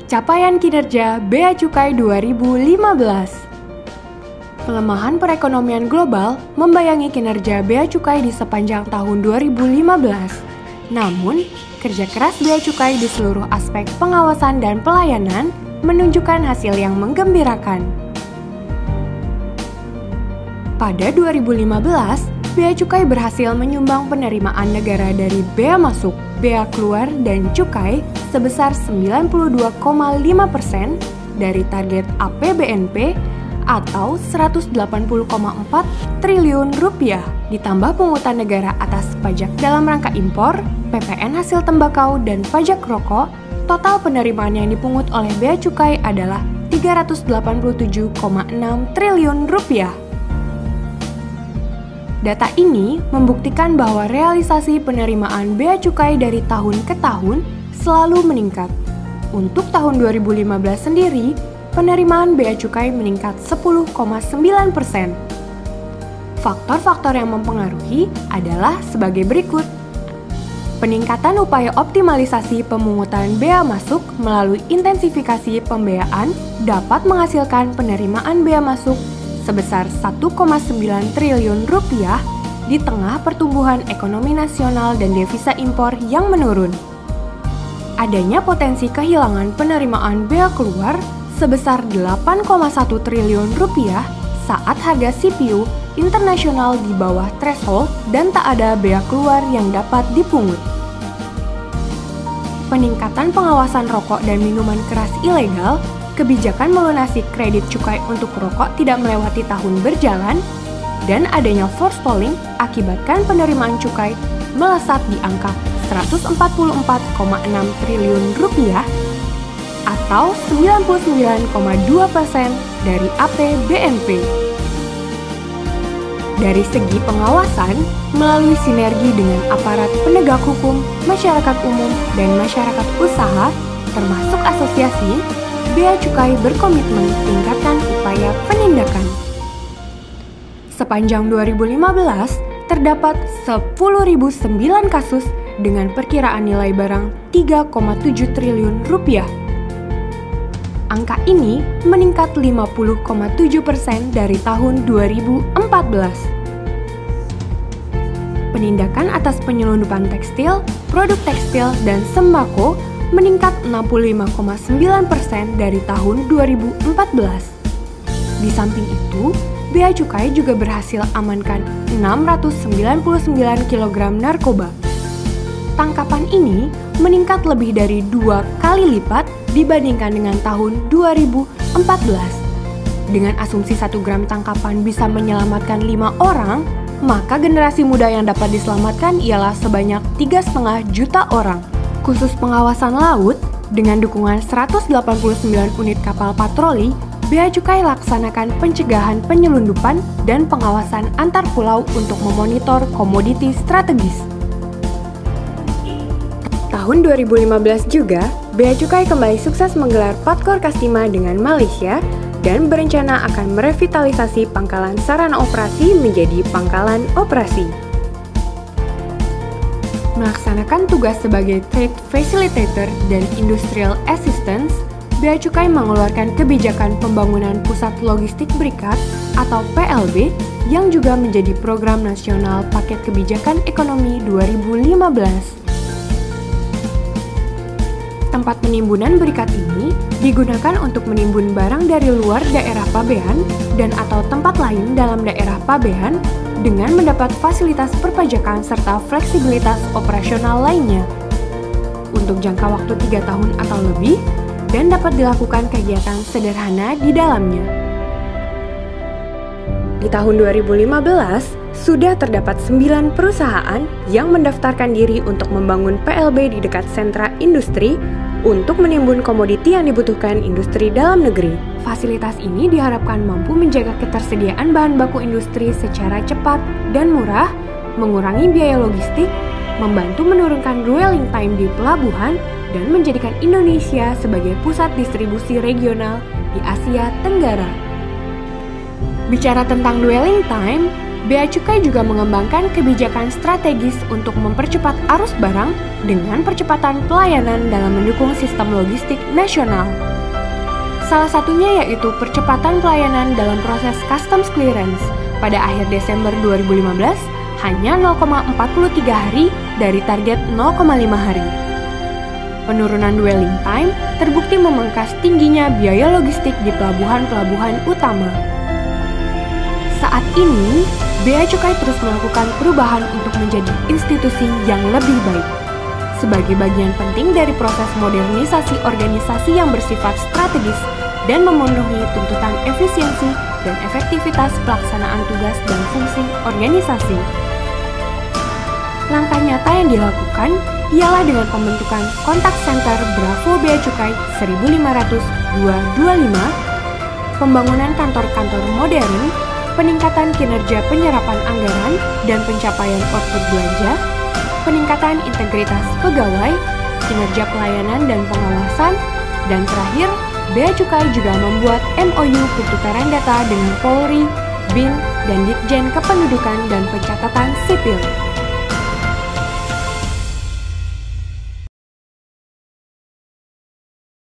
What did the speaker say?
Capaian kinerja Bea Cukai 2015. Pelemahan perekonomian global membayangi kinerja Bea Cukai di sepanjang tahun 2015. Namun, kerja keras Bea Cukai di seluruh aspek pengawasan dan pelayanan menunjukkan hasil yang menggembirakan. Pada 2015, Bea Cukai berhasil menyumbang penerimaan negara dari bea masuk, bea keluar, dan cukai sebesar 92,5% dari target APBNP atau 180,4 triliun rupiah. Ditambah pungutan negara atas pajak dalam rangka impor, PPN hasil tembakau, dan pajak rokok, total penerimaan yang dipungut oleh Bea Cukai adalah 387,6 triliun rupiah. Data ini membuktikan bahwa realisasi penerimaan Bea Cukai dari tahun ke tahun selalu meningkat. Untuk tahun 2015 sendiri, penerimaan Bea Cukai meningkat 10,9%. Faktor-faktor yang mempengaruhi adalah sebagai berikut. Peningkatan upaya optimalisasi pemungutan bea masuk melalui intensifikasi pembeaan dapat menghasilkan penerimaan bea masuk sebesar 1,9 triliun rupiah di tengah pertumbuhan ekonomi nasional dan devisa impor yang menurun. Adanya potensi kehilangan penerimaan bea keluar sebesar 8,1 triliun rupiah saat harga CPO internasional di bawah threshold dan tak ada bea keluar yang dapat dipungut. Peningkatan pengawasan rokok dan minuman keras ilegal, kebijakan melunasi kredit cukai untuk rokok tidak melewati tahun berjalan, dan adanya forestalling akibatkan penerimaan cukai melesat di angka 144,6 triliun rupiah atau 99,2% dari APBNP. Dari segi pengawasan, melalui sinergi dengan aparat penegak hukum, masyarakat umum, dan masyarakat usaha, termasuk asosiasi, Bea Cukai berkomitmen tingkatkan upaya penindakan. Sepanjang 2015, terdapat 10.009 kasus dengan perkiraan nilai barang 3,7 triliun rupiah. Angka ini meningkat 50,7% dari tahun 2014. Penindakan atas penyelundupan tekstil, produk tekstil, dan sembako meningkat 65,9% dari tahun 2014. Di samping itu, Bea Cukai juga berhasil amankan 699 kg narkoba. Tangkapan ini meningkat lebih dari 2 kali lipat dibandingkan dengan tahun 2014. Dengan asumsi 1 gram tangkapan bisa menyelamatkan 5 orang, maka generasi muda yang dapat diselamatkan ialah sebanyak 3,5 juta orang. Khusus pengawasan laut, dengan dukungan 189 unit kapal patroli, Bea Cukai laksanakan pencegahan penyelundupan dan pengawasan antar pulau untuk memonitor komoditi strategis. Tahun 2015 juga, Bea Cukai kembali sukses menggelar Patkor Kastima dengan Malaysia dan berencana akan merevitalisasi pangkalan sarana operasi menjadi pangkalan operasi. Melaksanakan tugas sebagai Trade Facilitator dan Industrial Assistance, Bea Cukai mengeluarkan kebijakan pembangunan Pusat Logistik Berikat atau PLB yang juga menjadi program nasional Paket Kebijakan Ekonomi 2015. Tempat penimbunan berikat ini digunakan untuk menimbun barang dari luar daerah pabean dan atau tempat lain dalam daerah pabean dengan mendapat fasilitas perpajakan serta fleksibilitas operasional lainnya untuk jangka waktu 3 tahun atau lebih dan dapat dilakukan kegiatan sederhana di dalamnya. Di tahun 2015, sudah terdapat 9 perusahaan yang mendaftarkan diri untuk membangun PLB di dekat sentra industri untuk menimbun komoditi yang dibutuhkan industri dalam negeri. Fasilitas ini diharapkan mampu menjaga ketersediaan bahan baku industri secara cepat dan murah, mengurangi biaya logistik, membantu menurunkan dwelling time di pelabuhan, dan menjadikan Indonesia sebagai pusat distribusi regional di Asia Tenggara. Bicara tentang dwelling time, Bea Cukai juga mengembangkan kebijakan strategis untuk mempercepat arus barang dengan percepatan pelayanan dalam mendukung sistem logistik nasional. Salah satunya yaitu percepatan pelayanan dalam proses customs clearance. Pada akhir Desember 2015, hanya 0,43 hari dari target 0,5 hari. Penurunan dwelling time terbukti memangkas tingginya biaya logistik di pelabuhan-pelabuhan utama. Saat ini, Bea Cukai terus melakukan perubahan untuk menjadi institusi yang lebih baik. Sebagai bagian penting dari proses modernisasi organisasi yang bersifat strategis dan memenuhi tuntutan efisiensi dan efektivitas pelaksanaan tugas dan fungsi organisasi. Langkah nyata yang dilakukan ialah dengan pembentukan kontak center Bravo Bea Cukai 1500225, pembangunan kantor-kantor modern, peningkatan kinerja penyerapan anggaran dan pencapaian output belanja, peningkatan integritas pegawai, kinerja pelayanan dan pengawasan, dan terakhir, Bea Cukai juga membuat MOU pertukaran data dengan Polri, BIN, dan Ditjen Kependudukan dan Pencatatan Sipil.